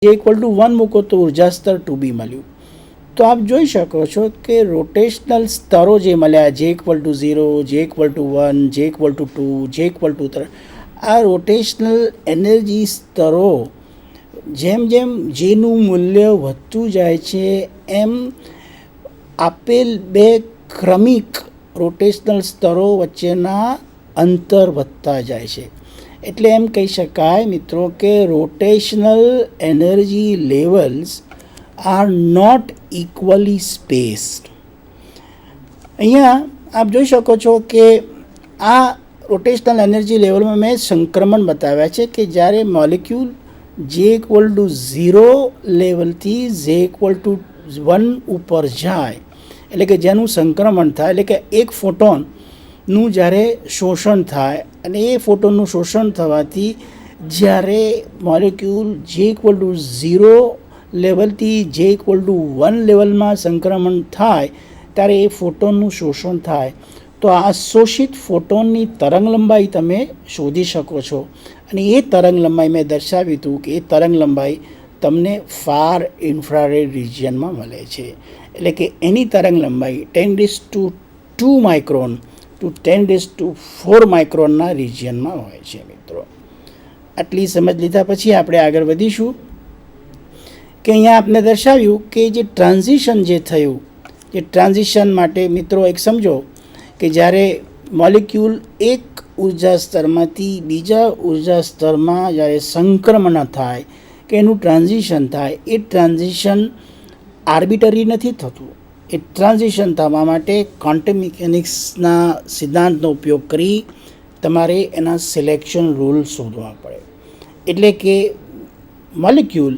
જે equal to 1 મૂકો તો ઉર્જા સ્તર 2b મળ્યું. તો આપ જોઈ શકો છો કે રોટેશનલ સ્તરો જે મળ્યા જે ઇક્વલ ટુ 0, જે ઇક્વલ ટુ 1, જે ઇક્વલ ટુ 2, જે ઇક્વલ ટુ 3, આ રોટેશનલ એનર્જી સ્તરો જેમ જેમ જેનું મૂલ્ય વધતું જાય છે એમ આપેલ બે ક્રમિક રોટેશનલ સ્તરો વચ્ચેના અંતર વધતા જાય છે. એટલે એમ કહી શકાય મિત્રો કે rotational energy levels are not equally spaced. અહીંયા આપ જોઈ શકો છો કે આ રોટેશનલ એનર્જી લેવલમાં મેં સંક્રમણ બતાવ્યા છે કે જ્યારે મોલિક્યુલ જે ઇક્વલ ટુ 0 લેવલથી જે ઇક્વલ ટુ 1 ઉપર જાય, એટલે કે જેનું સંક્રમણ થાય, એટલે કે એક ફોટોનનું જ્યારે શોષણ થાય અને એ ફોટોનનું શોષણ થવાથી જ્યારે મોલિક્યુલ જે ઇક્વલ ટુ 0 લેવલથી જે ઇક્વલ ટુ 1 લેવલમાં સંક્રમણ થાય ત્યારે એ ફોટોનનું શોષણ થાય. તો આ શોષિત ફોટોનની તરંગ લંબાઈ તમે શોધી શકો છો અને એ તરંગ લંબાઈ મેં દર્શાવ્યું હતું કે એ તરંગ લંબાઈ તમને ફાર ઇન્ફ્રારેડ રિજિયનમાં મળે છે. એટલે કે એની તરંગ લંબાઈ 10⁻² માઇક્રોન ટુ 10⁻4 માઇક્રોનના રિજિયનમાં હોય છે. મિત્રો, આટલી સમજ લીધા પછી આપણે આગળ વધીશું કે અહીંયા આપણે દર્શાવ્યું કે જે ટ્રાન્ઝિશન જે થયું, જે ટ્રાન્ઝિશન માટે મિત્રો એક સમજો કે જ્યારે મોલિક્યુલ એક ઉર્જા સ્તરમાંથી બીજા ઉર્જા સ્તરમાં જ્યારે સંક્રમણ થાય કે એનું ટ્રાન્ઝિશન થાય, એ ટ્રાન્ઝિશન આર્બિટરી નથી થતું. એ ટ્રાન્ઝિશન થવા માટે ક્વોન્ટમ મિકેનિક્સના સિદ્ધાંતનો ઉપયોગ કરી તમારે એના સિલેક્શન રૂલ શોધવા પડે. એટલે કે મોલિક્યુલ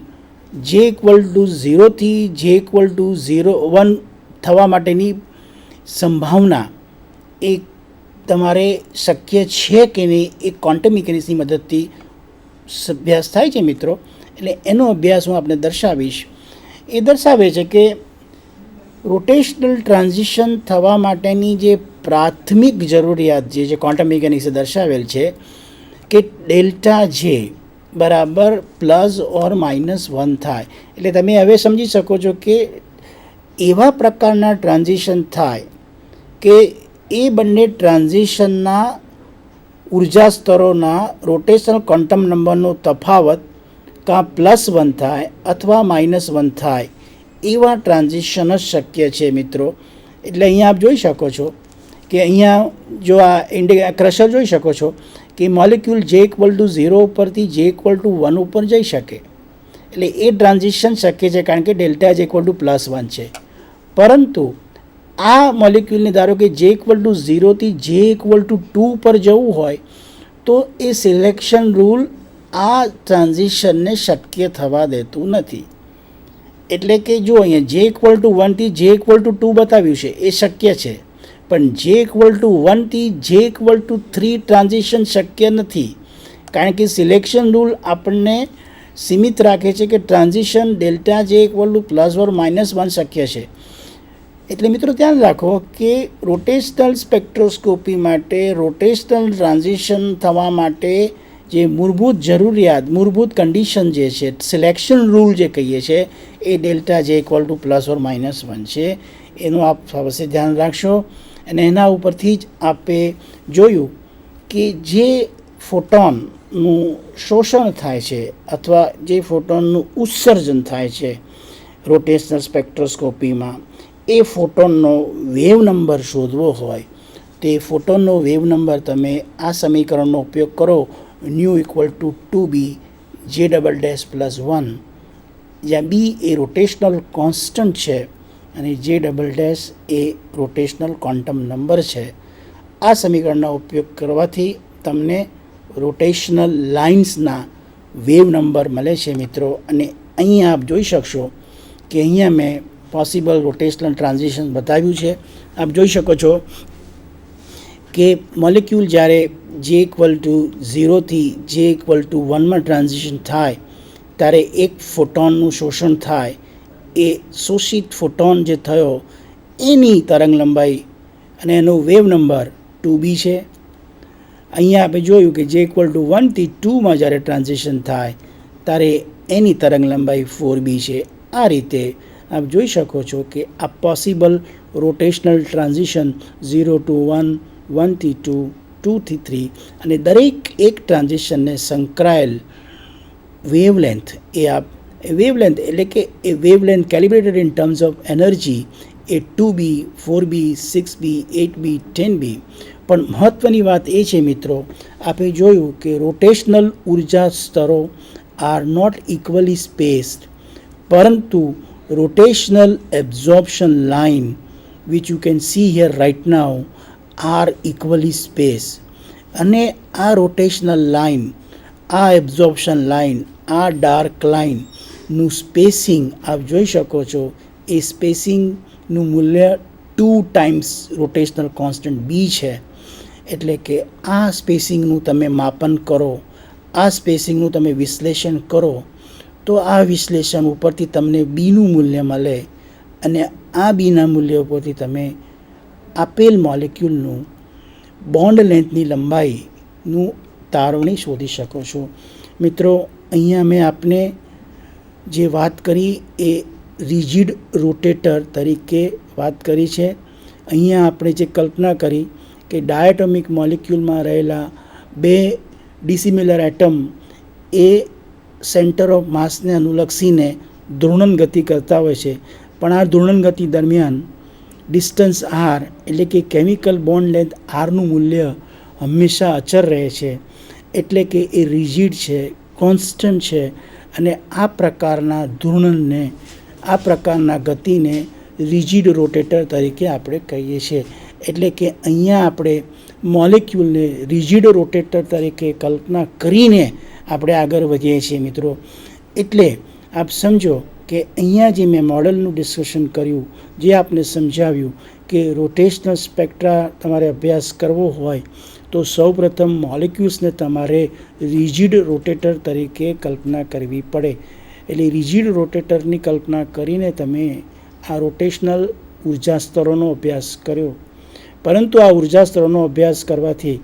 જે ઇક્વલ ટુ 0થી જે ઇક્વલ ટુ 1 થવા માટેની સંભાવના એ તમારે શક્ય છે કે નહીં એ ક્વોન્ટમ મિકેનિક્સની મદદથી અભ્યાસ થાય છે મિત્રો. એટલે એનો અભ્યાસ હું આપને દર્શાવીશ. એ દર્શાવે છે કે રોટેશનલ ટ્રાન્ઝિશન થવા માટેની જે પ્રાથમિક જરૂરિયાત જે ક્વોન્ટમ મિકેનિક્સે દર્શાવેલ છે કે ડેલ્ટા જે બરાબર +or-1 થાય. એટલે તમે હવે સમજી શકો છો કે એવા પ્રકારના ટ્રાન્ઝિશન થાય કે એ બંને ટ્રાન્ઝિશનના ઉર્જા સ્તરોના રોટેશનલ ક્વોન્ટમ નંબરનો તફાવત કાં +1 થાય અથવા -1 થાય, એવા ટ્રાન્ઝિશન જ શક્ય છે મિત્રો. એટલે અહીંયા આપ જોઈ શકો છો કે અહીંયા જો આ ક્રશર જોઈ શકો છો કે મોલિક્યુલ જે ઇક્વલ ટુ 0 ઉપરથી જે ઇક્વલ ટુ 1 ઉપર જઈ શકે. એટલે એ ટ્રાન્ઝિશન શક્ય છે કારણ કે ડેલ્ટા જે ઇક્વલ ટુ +1 છે. પરંતુ આ મોલિક્યુલને ધારો કે જે ઇક્વલ ટુ 0થી જે ઇક્વલ ટુ 2 પર જવું હોય તો એ સિલેક્શન રૂલ આ ટ્રાન્ઝિશનને શક્ય થવા દેતું નથી. એટલે કે જો અહીંયા જે ઇક્વલ ટુ 1થી જે ઇક્વલ ટુ 2 બતાવ્યું છે એ શક્ય છે, પણ જે ઇક્વલ ટુ 1થી જે ઇક્વલ ટુ 3 ટ્રાન્ઝિશન શક્ય નથી કારણ કે સિલેક્શન રૂલ આપણને સીમિત રાખે છે કે ટ્રાન્ઝિશન ડેલ્ટા જે ઇક્વલ ટુ +or-1 શક્ય છે. એટલે મિત્રો ધ્યાન રાખો કે રોટેશનલ સ્પેક્ટ્રોસ્કોપી માટે રોટેશનલ ટ્રાન્ઝિશન થવા માટે જે મૂળભૂત જરૂરિયાત, મૂળભૂત કન્ડિશન જે છે, સિલેક્શન રૂલ જે કહીએ છીએ એ ડેલ્ટા જે ઇક્વલ ટુ +or-1 છે. એનું આપ અવશ્ય ધ્યાન રાખશો. અને એના ઉપરથી જ આપણે જોયું કે જે ફોટોનનું શોષણ થાય છે અથવા જે ફોટોનનું ઉત્સર્જન થાય છે રોટેશનલ સ્પેક્ટ્રોસ્કોપીમાં, એ ફોટોનનો વેવ નંબર શોધવો હોય તો એ ફોટોનનો વેવ નંબર તમે આ સમીકરણનો ઉપયોગ કરો, ν = 2b J++1, જ્યાં b એ રોટેશનલ કોન્સ્ટન્ટ છે અને J++ એ રોટેશનલ ક્વોન્ટમ નંબર છે. આ સમીકરણનો ઉપયોગ કરવાથી તમને રોટેશનલ લાઇન્સના વેવ નંબર મળે છે મિત્રો. અને અહીંયા આપ જોઈ શકશો કે અહીંયા મેં પોસિબલ રોટેશનલ ટ્રાન્ઝિશન બતાવ્યું છે. આપ જોઈ શકો છો કે મોલિક્યુલ જ્યારે જે ઇક્વલ ટુ 0થી જે ઇક્વલ ટુ 1માં ટ્રાન્ઝિશન થાય ત્યારે એક ફોટોનનું શોષણ થાય. એ શોષિત ફોટોન જે થયો એની તરંગ લંબાઈ અને એનો વેવ નંબર 2b છે. અહીંયા આપણે જોયું કે જે ઇક્વલ ટુ 1થી 2માં જ્યારે ટ્રાન્ઝિશન થાય ત્યારે એની તરંગ લંબાઈ 4b છે. આ રીતે આપ જોઈ શકો છો કે આ પોસિબલ રોટેશનલ ટ્રાન્ઝિશન 0 to 1, 1 થી 2, 2 થી 3 અને દરેક એક ટ્રાન્ઝિશનને સંકળાયેલ વેવલેન્થ એટલે કે એ wavelength calibrated in terms of energy એ 2b, 4b, 6b, 8b, 10b. પણ મહત્ત્વની વાત એ છે મિત્રો, આપણે જોયું કે રોટેશનલ ઉર્જા સ્તરો આર નોટ ઇક્વલી સ્પેસ્ડ, પરંતુ rotational absorption line which you can see here right now are equally spaced. અને આ રોટેશનલ લાઇન, આ એબ્ઝોર્પ્શન લાઇન, આ ડાર્ક લાઇનનું સ્પેસિંગ આપ જોઈ શકો છો. એ સ્પેસિંગનું મૂલ્ય 2 times રોટેશનલ કોન્સ્ટન્ટ બી છે. એટલે કે આ સ્પેસિંગનું તમે માપન કરો, આ સ્પેસિંગનું તમે વિશ્લેષણ કરો, તો આ વિશ્લેષણ ઉપરથી તમને બીનું મૂલ્ય મળે અને આ બીના મૂલ્ય ઉપરથી તમે આપેલ મોલિક્યુલનું બોન્ડ લેન્થની લંબાઈનું તારવણી શોધી શકો છો. મિત્રો, અહીંયા મેં આપને જે વાત કરી એ રિજિડ રોટેટર તરીકે વાત કરી છે. અહીંયા આપણે જે કલ્પના કરી કે ડાયટોમિક મોલિક્યુલમાં રહેલા 2 ડિસિમિલર એટમ એ સેન્ટર ઓફ માસને અનુલક્ષીને ધૂર્ણન ગતિ કરતા હોય છે, પણ આ ધૂર્ણન ગતિ દરમિયાન ડિસ્ટન્સ આર એટલે કે કેમિકલ બોન્ડ લેન્થ આરનું મૂલ્ય હંમેશા અચર રહે છે. એટલે કે એ રિજિડ છે, કોન્સ્ટન્ટ છે. અને આ પ્રકારના ધૂર્ણનને, આ પ્રકારના ગતિને રિજિડ રોટેટર તરીકે આપણે કહીએ છીએ. એટલે કે અહીંયા આપણે મોલિક્યુલને રિજિડ રોટેટર તરીકે કલ્પના કરીને આપણે આગળ વધીએ છીએ મિત્રો. એટલે આપ સમજો કે અહીંયા જે મેં મોડલનું ડિસ્કશન કર્યું, જે આપને સમજાવ્યું કે રોટેશનલ સ્પેક્ટ્રા તમારે અભ્યાસ કરવો હોય તો સૌપ્રથમ મોલિક્યુલ્સને તમારે રિજિડ રોટેટર તરીકે કલ્પના કરવી પડે. એટલે રિજિડ રોટેટરની કલ્પના કરીને તમે આ રોટેશનલ ઉર્જા સ્તરોનો અભ્યાસ કર્યો. પરંતુ આ ઉર્જા સ્તરોનો અભ્યાસ કરવાથી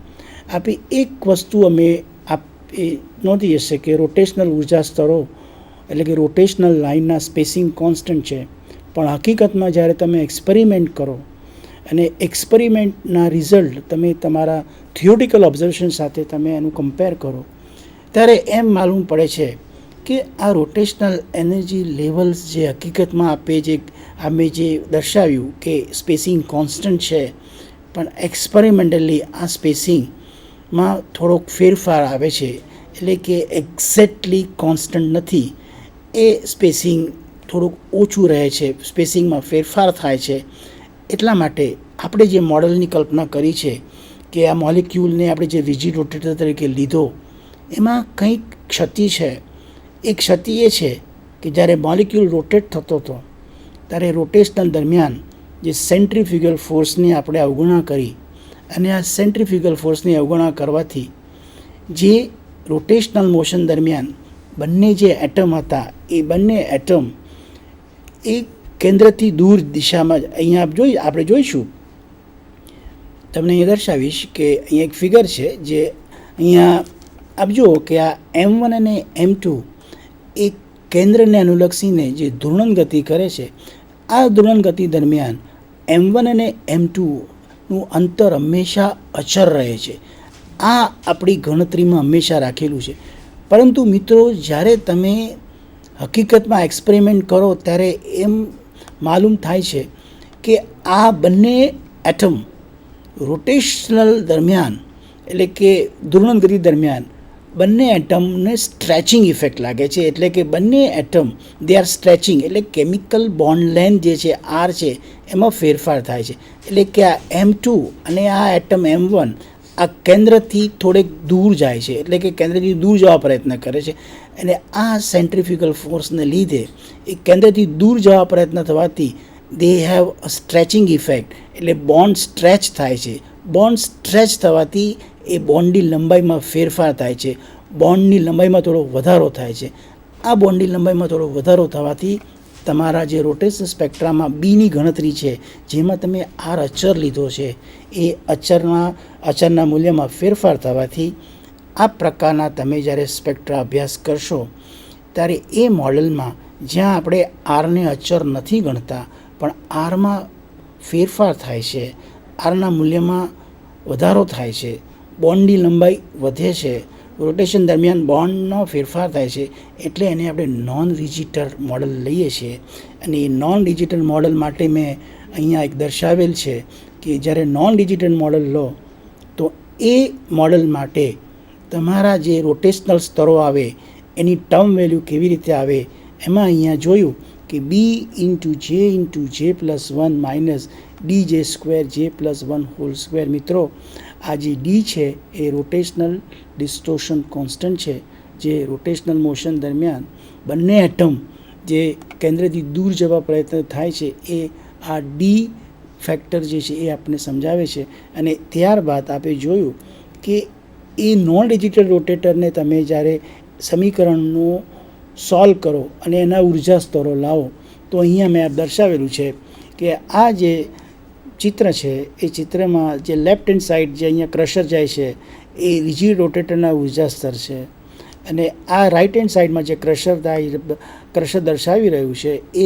આપી એક વસ્તુ અમે એ નોંધી હશે કે રોટેશનલ ઉર્જા સ્તરો એટલે કે રોટેશનલ લાઇનના સ્પેસિંગ કોન્સ્ટન્ટ છે. પણ હકીકતમાં જ્યારે તમે એક્સપેરિમેન્ટ કરો અને એક્સપેરિમેન્ટના રિઝલ્ટ તમે તમારા થિયોરિટિકલ ઓબ્ઝર્વેશન સાથે તમે એનું કમ્પેર કરો, ત્યારે એમ માલુમ પડે છે કે આ રોટેશનલ એનર્જી લેવલ્સ જે હકીકતમાં અમે જે દર્શાવ્યું કે સ્પેસિંગ કોન્સ્ટન્ટ છે, પણ એક્સપેરિમેન્ટલી આ સ્પેસિંગમાં થોડોક ફેરફાર આવે છે. એટલે કે એક્ઝેક્ટલી કોન્સ્ટન્ટ નથી, એ સ્પેસિંગ થોડુંક ઓછું રહે છે, સ્પેસિંગમાં ફેરફાર થાય છે. એટલા માટે આપણે જે મોડલની કલ્પના કરી છે કે આ મોલિક્યુલને આપણે જે રિજિડ રોટેટર તરીકે લીધો, એમાં કંઈક ક્ષતિ છે. એ ક્ષતિ એ છે કે જ્યારે મોલિક્યુલ રોટેટ થતો હતો ત્યારે રોટેશનલ દરમિયાન જે સેન્ટ્રીફ્યુગલ ફોર્સની આપણે અવગણના કરી, અને આ સેન્ટ્રીફ્યુગલ ફોર્સની અવગણના કરવાથી જે રોટેશનલ મોશન દરમિયાન બંને જે એટમ હતા એ બંને એટમ એ કેન્દ્રથી દૂર દિશામાં, અહીંયા આપણે જોઈશું, તમને અહીંયા દર્શાવીશ કે અહીંયા એક ફિગર છે જે અહીંયા આપ જુઓ કે આ M1 અને M2 એ કેન્દ્રને અનુલક્ષીને જે ધૂર્ણન ગતિ કરે છે. આ ધૂર્ણન ગતિ દરમિયાન M1 અને M2નું અંતર હંમેશા અચર રહે છે. આ આપણી ગણતરીમાં હંમેશા રાખેલું છે. પરંતુ મિત્રો, જ્યારે તમે હકીકતમાં એક્સપેરિમેન્ટ કરો ત્યારે એમ માલુમ થાય છે કે આ બંને એટમ રોટેશનલ દરમિયાન એટલે કે ધૂર્ણન ગતિ દરમિયાન બંને એટમને સ્ટ્રેચિંગ ઇફેક્ટ લાગે છે. એટલે કે બંને એટમ દે આર સ્ટ્રેચિંગ, એટલે કેમિકલ બોન્ડ લેન્થ જે છે આર છે એમાં ફેરફાર થાય છે. એટલે કે આ M2 અને આ એટમ M1 આ કેન્દ્રથી થોડેક દૂર જાય છે, એટલે કે કેન્દ્રથી દૂર જવા પ્રયત્ન કરે છે. અને આ સેન્ટ્રીફ્યુગલ ફોર્સને લીધે એ કેન્દ્રથી દૂર જવા પ્રયત્ન થવાથી they have a stretching effect, એટલે બોન્ડ સ્ટ્રેચ થાય છે. બોન્ડ સ્ટ્રેચ થવાથી એ બોન્ડની લંબાઈમાં ફેરફાર થાય છે, બોન્ડની લંબાઈમાં થોડો વધારો થાય છે. આ બોન્ડની લંબાઈમાં થોડો વધારો થવાથી તમારા જે રોટેશન સ્પેક્ટ્રામાં બીની ગણતરી છે, જેમાં તમે આર અચર લીધો છે, એ અચરના મૂલ્યમાં ફેરફાર થવાથી આ પ્રકારના તમે જ્યારે સ્પેક્ટ્રા અભ્યાસ કરશો ત્યારે એ મોડલમાં જ્યાં આપણે આરને અચર નથી ગણતા પણ આરમાં ફેરફાર થાય છે, આરના મૂલ્યમાં વધારો થાય છે, બોન્ડની લંબાઈ વધે છે, રોટેશન દરમિયાન બોન્ડનો ફેરફાર થાય છે, એટલે એને આપણે નોન રિજિટર મોડલ લઈએ છીએ. અને એ નોન ડિજિટલ મોડલ માટે મેં અહીંયા એક દર્શાવેલ છે કે જ્યારે નોન ડિજિટલ મોડલ લો તો એ મોડલ માટે તમારા જે રોટેશનલ સ્તરો આવે એની ટર્મ વેલ્યુ કેવી રીતે આવે, એમાં અહીંયા જોયું કે બી ઇન્ટુ જે પ્લસ 1 માઇનસ ડી જે સ્ક્વેર જે પ્લસ 1 હોલ સ્ક્વેર. મિત્રો, આ જે ડી છે એ રોટેશનલ ડિસ્ટોર્શન કોન્સ્ટન્ટ છે, જે રોટેશનલ મોશન દરમિયાન બંને એટમ જે કેન્દ્રથી દૂર જવા પ્રયત્ન થાય છે એ આ ડી ફેક્ટર જે છે એ આપણને સમજાવે છે. અને ત્યારબાદ આપણે જોયું કે એ નોન ડિજિટલ રોટેટરને તમે જ્યારે સમીકરણનું સોલ્વ કરો અને એના ઉર્જા સ્તરો લાવો તો અહીંયા મેં દર્શાવેલું છે કે આ જે ચિત્ર છે એ ચિત્રમાં જે લેફ્ટ હેન્ડ સાઈડ જે અહીંયા ક્રશર જાય છે એ રિજિડ રોટેટરના ઉર્જા સ્તર છે, અને આ રાઇટ હેન્ડ સાઈડમાં જે ક્રશર દર્શાવી રહ્યું છે એ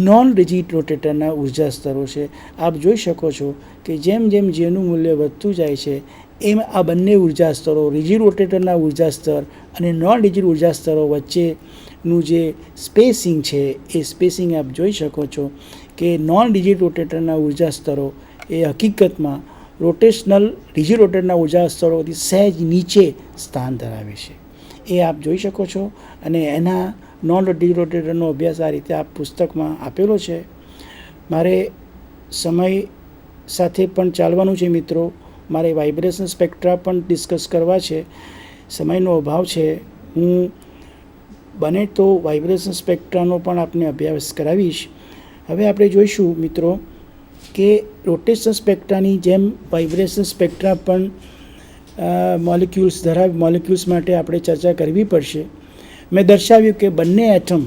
નોન રિજિડ રોટેટરના ઉર્જા સ્તરો છે. આપ જોઈ શકો છો કે જેમ જેમ જેનું મૂલ્ય વધતું જાય છે એમ આ બંને ઉર્જા સ્તરો રિજિડ રોટેટરના ઉર્જા સ્તર અને નોન રિજિડ ઉર્જા સ્તરો વચ્ચેનું જે સ્પેસિંગ છે એ સ્પેસિંગ આપ જોઈ શકો છો કે નોન રિજિડ રોટેટરના ઉર્જા સ્તરો એ હકીકતમાં રોટેશનલ રિજિડ રોટેટરના ઉર્જા સ્તરોથી સહેજ નીચે સ્થાન ધરાવે છે, એ આપ જોઈ શકો છો. અને એના નોન રિજિડ રોટેટરનો અભ્યાસ આ રીતે આ પુસ્તકમાં આપેલો છે. મારે સમય સાથે પણ ચાલવાનું છે મિત્રો, મારે વાઇબ્રેશન સ્પેક્ટ્રા પણ ડિસ્કસ કરવા છે, સમયનો અભાવ છે. હું બને તો વાઇબ્રેશન સ્પેક્ટ્રાનો પણ આપને અભ્યાસ કરાવીશ. હવે આપણે જોઈશું મિત્રો કે રોટેશન સ્પેક્ટ્રાની જેમ વાઇબ્રેશન સ્પેક્ટ્રા પણ મોલિક્યુલ્સ માટે આપણે ચર્ચા કરવી પડશે. મેં દર્શાવ્યું કે બંને એટમ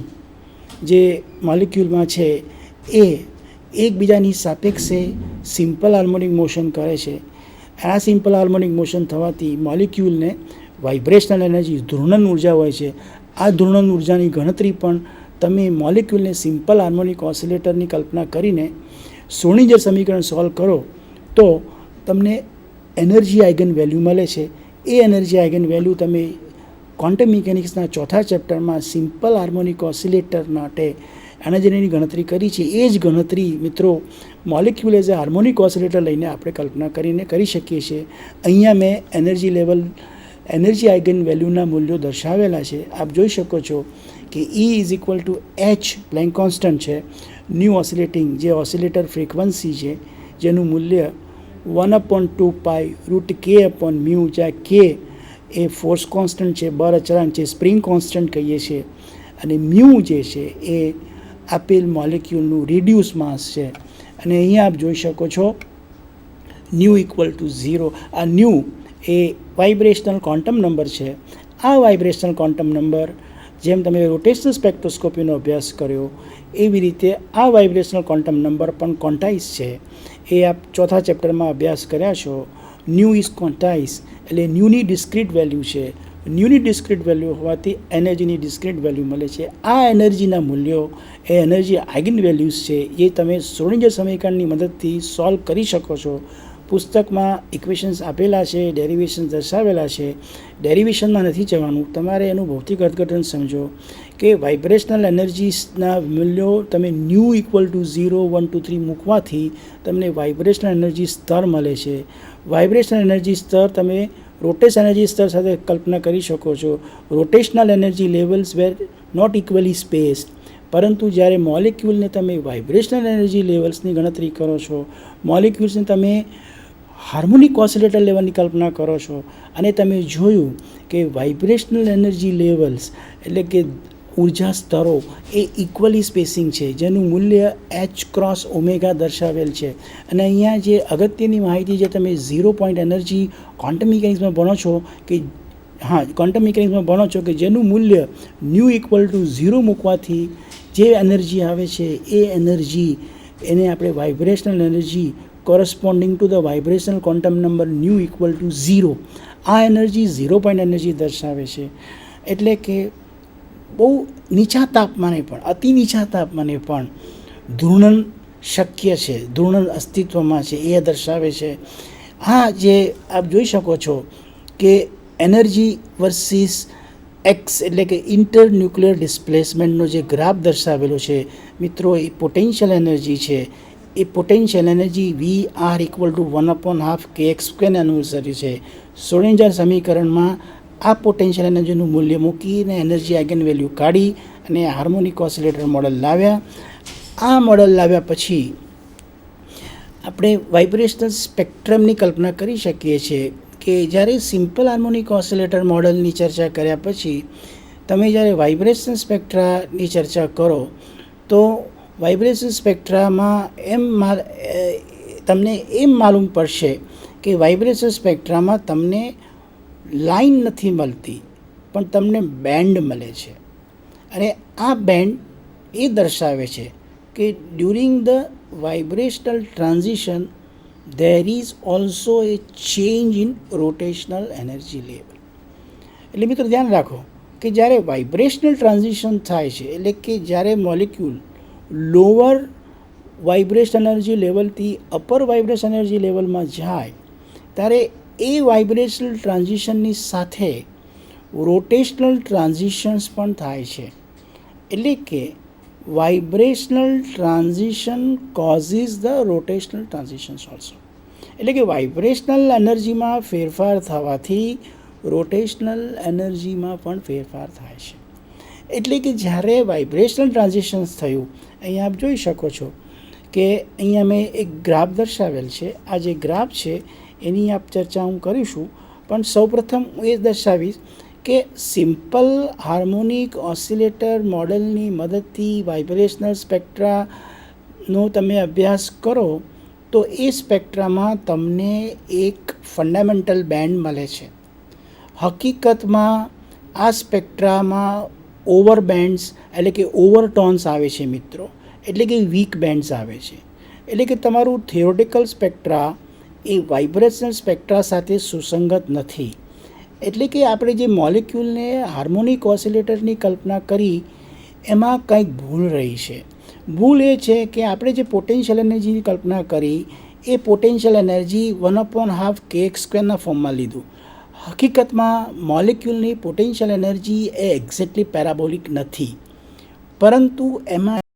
જે મોલિક્યુલમાં છે એ એકબીજાની સાપેક્ષે સિમ્પલ હાર્મોનિક મોશન કરે છે. આ સિમ્પલ હાર્મોનિક મોશન થવાથી મોલિક્યુલને વાઇબ્રેશનલ એનર્જી ધૂર્ણન ઉર્જા હોય છે. આ ધૂર્ણન ઉર્જાની ગણતરી પણ તમે મોલિક્યુલને સિમ્પલ હાર્મોનિક ઓસિલેટરની કલ્પના કરીને શ્રોડિંજર સમીકરણ સોલ્વ કરો તો તમને એનર્જી આઇગન વેલ્યુ મળે છે. એ એનર્જી આઇગન વેલ્યુ તમે ક્વોન્ટમ મિકેનિક્સના ચોથા ચેપ્ટરમાં સિમ્પલ હાર્મોનિક ઓસિલેટર માટે એનર્જીની ગણતરી કરી છે. એ જ ગણતરી મિત્રો molecule as a harmonic oscillator લઈને આપણે કલ્પના કરીને કરી શકીએ છીએ. અહીંયા મેં એનર્જી આઇગન વેલ્યુના મૂલ્યો દર્શાવેલા છે. આપ જોઈ શકો છો કે E is equal to H Planck constant છે, ન્યૂ ઓસિલેટિંગ જે ઓસિલેટર ફ્રીક્વન્સી છે જેનું મૂલ્ય 1/2π√k/μ, જ્યાં k એ ફોર્સ કોન્સ્ટન્ટ છે, બળ અચળાંક છે, સ્પ્રિંગ કોન્સ્ટન્ટ કહીએ છીએ, અને મ્યુ જે છે એ આપેલ મોલિક્યુલનું રિડ્યુસ માસ છે. અને અહીંયા આપ જોઈ શકો છો ન્યૂ ઇક્વલ ટુ 0. આ ન્યૂ એ વાઇબ્રેશનલ ક્વોન્ટમ નંબર છે. આ વાઇબ્રેશનલ ક્વોન્ટમ નંબર જેમ તમે રોટેશનલ સ્પેક્ટ્રોસ્કોપીનો અભ્યાસ કર્યો એવી રીતે આ વાઇબ્રેશનલ ક્વોન્ટમ નંબર પણ ક્વોન્ટાઇઝ છે. એ આપ ચોથા ચેપ્ટરમાં અભ્યાસ કર્યા છો. ન્યૂ ઇઝ ક્વોન્ટાઇઝ એટલે ન્યૂની ડિસ્ક્રીટ વેલ્યુ છે. ન્યૂની ડિસ્ક્રીટ વેલ્યુ હોવાથી એનર્જીની ડિસ્ક્રીટ વેલ્યુ મળે છે. આ એનર્જીના મૂલ્યો એ એનર્જી આઇગન વેલ્યુઝ છે, એ તમે શ્રોડિંજર સમીકરણની મદદથી સોલ્વ કરી શકો છો. પુસ્તકમાં ઇક્વેશન્સ આપેલા છે, ડેરિવેશન દર્શાવેલા છે. ડેરિવેશનમાં નથી જવાનું, તમારે એનું ભૌતિક અર્થઘટન સમજો કે વાઇબ્રેશનલ એનર્જીસના મૂલ્યો તમે ન્યૂ ઇક્વલ ટુ 0, 1, 2, 3 મૂકવાથી તમને વાઇબ્રેશનલ એનર્જી સ્તર મળે છે. વાઇબ્રેશનલ એનર્જી સ્તર તમે રોટેશન એનર્જી સ્તર સાથે કલ્પના કરી શકો છો. Rotational energy levels were not equally spaced, પરંતુ જ્યારે મોલિક્યુલને તમે વાઇબ્રેશનલ એનર્જી લેવલ્સની ગણતરી કરો છો, મોલિક્યુલ્સને તમે હાર્મોનિક ઓસિલેટર લેવલની કલ્પના કરો છો અને તમે જોયું કે વાઇબ્રેશનલ એનર્જી લેવલ્સ એટલે કે ઉર્જા સ્તરો એ ઇક્વલી સ્પેસિંગ છે, જેનું મૂલ્ય h×ω દર્શાવેલ છે. અને અહીંયા જે અગત્યની માહિતી જે તમે 0 પોઈન્ટ એનર્જી ક્વોન્ટમ મિકેનિક્સમાં ભણો છો કે ક્વોન્ટમ મિકેનિક્સમાં ભણો છો કે જેનું મૂલ્ય ન્યૂ ઇક્વલ ટુ 0 મૂકવાથી જે એનર્જી આવે છે એ એનર્જી એને આપણે vibrational energy corresponding to the vibrational quantum number nu equal to 0, આ એનર્જી 0 પોઈન્ટ એનર્જી દર્શાવે છે. એટલે કે બહુ નીચા તાપમાને પણ, અતિ નીચા તાપમાને પણ ધૂર્ણન શક્ય છે, ધૂર્ણન અસ્તિત્વમાં છે એ દર્શાવે છે. હા, જે આપ જોઈ શકો છો કે એનર્જી વર્સિસ એક્સ એટલે કે ઇન્ટરન્યુક્લિયર ડિસ્પ્લેસમેન્ટનો જે ગ્રાફ દર્શાવેલો છે મિત્રો, એ પોટેન્શિયલ એનર્જી છે. એ પોટેન્શિયલ એનર્જી V(R)=1/2kx² અનુસર્યું છે. શ્રોડિંજર સમીકરણમાં આ પોટેન્શિયલ એનર્જીનું મૂલ્ય મૂકીને એનર્જી આઇગન વેલ્યુ કાઢી અને હાર્મોનિક ઓસિલેટર મોડલ લાવ્યા. આ મોડલ લાવ્યા પછી આપણે વાઇબ્રેશનલ સ્પેક્ટ્રમની કલ્પના કરી શકીએ છીએ કે જ્યારે સિમ્પલ હાર્મોનિક ઓસિલેટર મોડલની ચર્ચા કર્યા પછી તમે જ્યારે વાઇબ્રેશન સ્પેક્ટ્રાની ચર્ચા કરો તો વાઇબ્રેશન સ્પેક્ટ્રામાં તમને એમ માલુમ પડશે કે વાઇબ્રેશન સ્પેક્ટ્રામાં તમને લાઈન નથી મળતી, પણ તમને બેન્ડ મળે છે. અને આ બેન્ડ એ દર્શાવે છે કે during the vibrational transition there is also a change in rotational energy level. એટલે મિત્રો ધ્યાન રાખો કે જ્યારે વાઇબ્રેશનલ ટ્રાન્ઝિશન થાય છે, એટલે કે જ્યારે મોલિક્યુલ લોઅર વાઇબ્રેશન એનર્જી લેવલથી અપર વાઇબ્રેશન એનર્જી લેવલમાં જાય ત્યારે એ વાઇબ્રેશનલ ટ્રાન્ઝિશનની સાથે રોટેશનલ ટ્રાન્ઝિશન્સ પણ થાય છે. એટલે કે vibrational transition causes the rotational transitions also. એટલે કે વાઇબ્રેશનલ એનર્જીમાં ફેરફાર થવાથી રોટેશનલ એનર્જીમાં પણ ફેરફાર થાય છે. એટલે કે જ્યારે વાઇબ્રેશનલ ટ્રાન્ઝિશન્સ થયું, અહીંયા આપ જોઈ શકો છો કે અહીંયા મેં એક ગ્રાફ દર્શાવેલ છે. આ જે ગ્રાફ છે એની આપ ચર્ચા હું કરીશું, પણ સૌપ્રથમ હું એ દર્શાવીશ કે સિમ્પલ હાર્મોનિક ઓસિલેટર મોડલની મદદથી વાઇબ્રેશનલ સ્પેક્ટ્રાનો તમે અભ્યાસ કરો તો એ સ્પેક્ટ્રામાં તમને એક ફંડામેન્ટલ બેન્ડ મળે છે. હકીકતમાં આ સ્પેક્ટ્રામાં ઓવર બેન્ડ્સ એટલે કે ઓવરટોન્સ આવે છે મિત્રો, એટલે કે વીક બેન્ડ્સ આવે છે. એટલે કે તમારું થિયોરેટિકલ સ્પેક્ટ્રા એ વાઇબ્રેશનલ સ્પેક્ટ્રા સાથે સુસંગત નથી. એટલે કે આપણે જે મોલિક્યુલને હાર્મોનિક ઓસિલેટરની કલ્પના કરી એમાં કંઈક ભૂલ રહી છે. ભૂલ એ છે કે આપણે જે પોટેન્શિયલ એનર્જીની કલ્પના કરી એ પોટેન્શિયલ એનર્જી 1/2kx² ફોર્મમાં લીધું. હકીકતમાં મોલિક્યુલની પોટેન્શિયલ એનર્જી એ એક્ઝેક્ટલી પેરાબોલિક નથી, પરંતુ એમાં